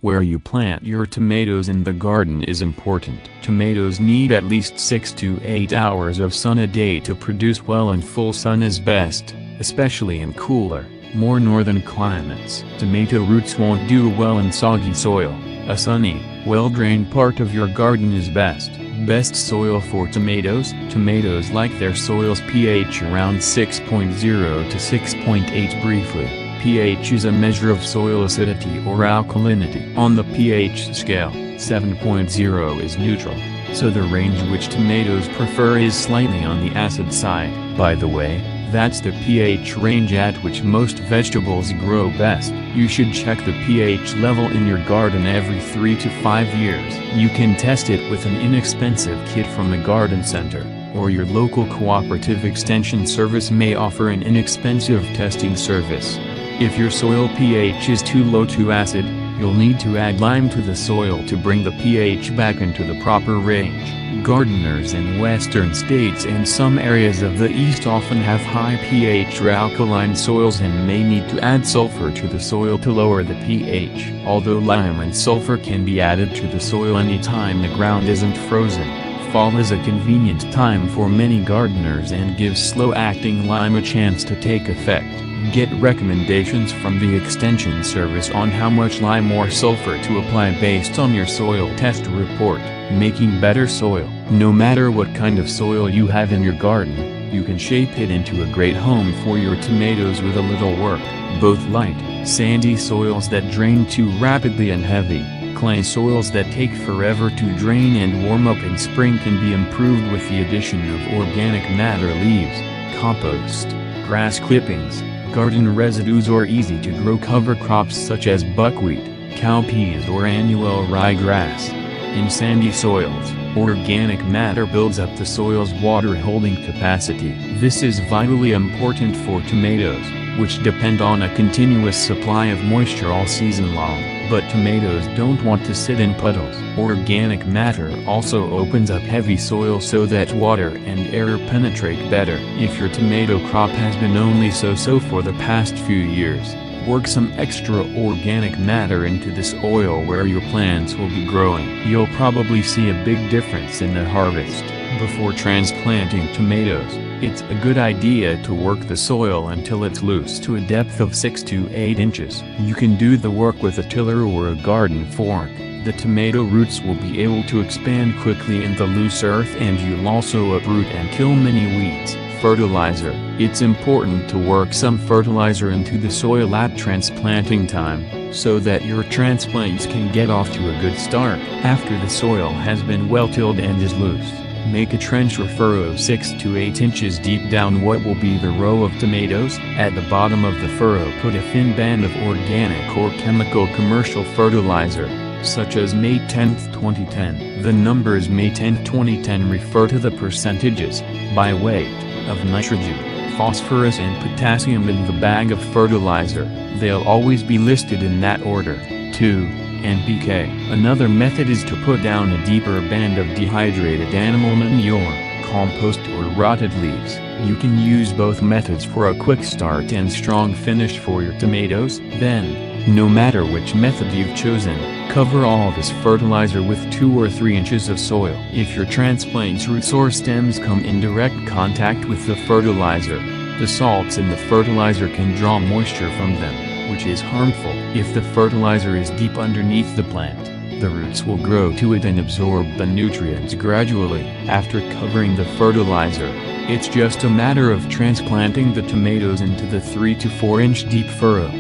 Where you plant your tomatoes in the garden is important. Tomatoes need at least 6 to 8 hours of sun a day to produce well, and full sun is best, especially in cooler, more northern climates. Tomato roots won't do well in soggy soil. A sunny, well-drained part of your garden is best. Best soil for tomatoes. Tomatoes like their soil's pH around 6.0 to 6.8. Briefly, pH is a measure of soil acidity or alkalinity. On the pH scale, 7.0 is neutral, so the range which tomatoes prefer is slightly on the acid side. By the way, that's the pH range at which most vegetables grow best. You should check the pH level in your garden every 3 to 5 years. You can test it with an inexpensive kit from the garden center, or your local cooperative extension service may offer an inexpensive testing service. If your soil pH is too low to acid, you'll need to add lime to the soil to bring the pH back into the proper range. Gardeners in western states and some areas of the east often have high pH or alkaline soils and may need to add sulfur to the soil to lower the pH. Although lime and sulfur can be added to the soil anytime the ground isn't frozen, fall is a convenient time for many gardeners and gives slow-acting lime a chance to take effect. Get recommendations from the extension service on how much lime or sulfur to apply based on your soil test report. Making better soil. No matter what kind of soil you have in your garden, you can shape it into a great home for your tomatoes with a little work. Both light, sandy soils that drain too rapidly and heavy, clay soils that take forever to drain and warm up in spring can be improved with the addition of organic matter, leaves, compost, grass clippings, garden residues, or easy-to-grow cover crops such as buckwheat, cowpeas, or annual ryegrass. In sandy soils, organic matter builds up the soil's water-holding capacity. This is vitally important for tomatoes, which depend on a continuous supply of moisture all season long. But tomatoes don't want to sit in puddles. Organic matter also opens up heavy soil so that water and air penetrate better. If your tomato crop has been only so-so for the past few years, work some extra organic matter into the soil where your plants will be growing. You'll probably see a big difference in the harvest. Before transplanting tomatoes, it's a good idea to work the soil until it's loose to a depth of 6 to 8 inches. You can do the work with a tiller or a garden fork. The tomato roots will be able to expand quickly in the loose earth, and you'll also uproot and kill many weeds. Fertilizer. It's important to work some fertilizer into the soil at transplanting time, so that your transplants can get off to a good start. After the soil has been well tilled and is loose, make a trench or furrow 6 to 8 inches deep down what will be the row of tomatoes. At the bottom of the furrow put a thin band of organic or chemical commercial fertilizer, such as May 10, 2010. The numbers May 10, 2010 refer to the percentages, by weight, of nitrogen, phosphorus and potassium in the bag of fertilizer. They'll always be listed in that order. 2. NPK. Another method is to put down a deeper band of dehydrated animal manure, compost or rotted leaves. You can use both methods for a quick start and strong finish for your tomatoes. Then, no matter which method you've chosen, cover all this fertilizer with 2 or 3 inches of soil. If your transplant's roots or stems come in direct contact with the fertilizer, the salts in the fertilizer can draw moisture from them, which is harmful. If the fertilizer is deep underneath the plant, the roots will grow to it and absorb the nutrients gradually. After covering the fertilizer, it's just a matter of transplanting the tomatoes into the 3 to 4 inch deep furrow.